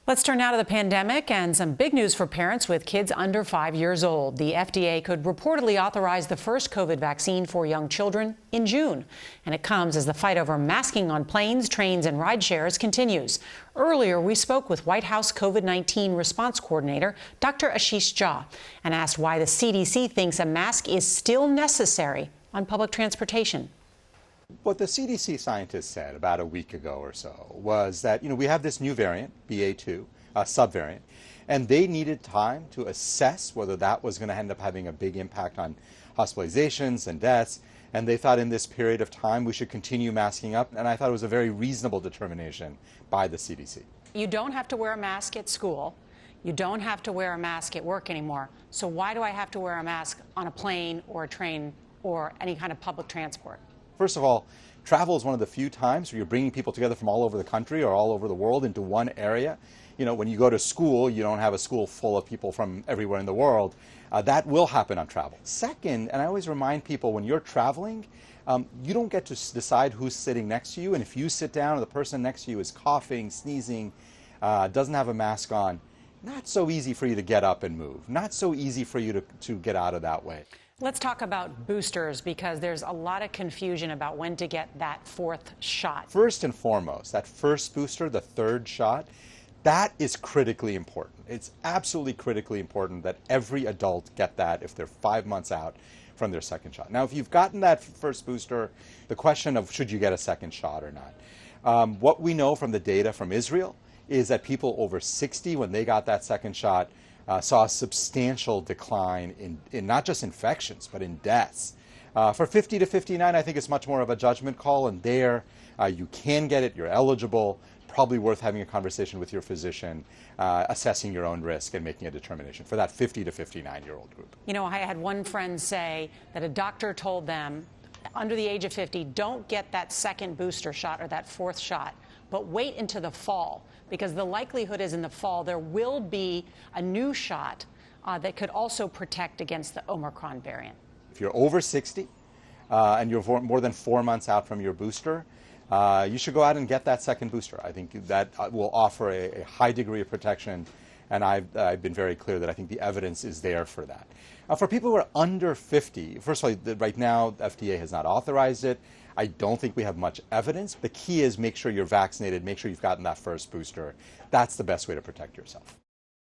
Let's turn now to the pandemic and some big news for parents with kids under 5 years old. The FDA could reportedly authorize the first COVID vaccine for young children in June. And it comes as the fight over masking on planes, trains, and ride shares continues. Earlier, we spoke with White House COVID-19 response coordinator, Dr. Ashish Jha, and asked why the CDC thinks a mask is still necessary on public transportation. What the CDC scientists said about a week ago or so was that, we have this new variant, BA2, subvariant, and they needed time to assess whether that was going to end up having a big impact on hospitalizations and deaths. And they thought in this period of time we should continue masking up. And I thought it was a very reasonable determination by the CDC. You don't have to wear a mask at school. You don't have to wear a mask at work anymore. So why do I have to wear a mask on a plane or a train or any kind of public transport? First of all, travel is one of the few times where you're bringing people together from all over the country or all over the world into one area. When you go to school, you don't have a school full of people from everywhere in the world. That will happen on travel. Second, and I always remind people, when you're traveling, you don't get to decide who's sitting next to you. And if you sit down and the person next to you is coughing, sneezing, doesn't have a mask on, not so easy for you to get up and move. Not so easy for you to get out of that way. Let's talk about boosters, because there's a lot of confusion about when to get that fourth shot. First and foremost, that first booster, the third shot, that is critically important. It's absolutely critically important that every adult get that if they're 5 months out from their second shot. Now, if you've gotten that first booster, the question of should you get a second shot or not. What we know from the data from Israel is that people over 60, when they got that second shot, saw a substantial decline in not just infections, but in deaths. For 50 to 59, I think it's much more of a judgment call, and there you can get it, you're eligible, probably worth having a conversation with your physician, assessing your own risk and making a determination for that 50 to 59-year-old group. I had one friend say that a doctor told them, under the age of 50, don't get that second booster shot or that fourth shot, but wait until the fall, because the likelihood is in the fall there will be a new shot that could also protect against the Omicron variant. If you're over 60 and you're more than 4 months out from your booster, you should go out and get that second booster. I think that will offer a high degree of protection, and I've been very clear that I think the evidence is there for that. For people who are under 50, first of all, right now, the FDA has not authorized it. I don't think we have much evidence. The key is make sure you're vaccinated, make sure you've gotten that first booster. That's the best way to protect yourself.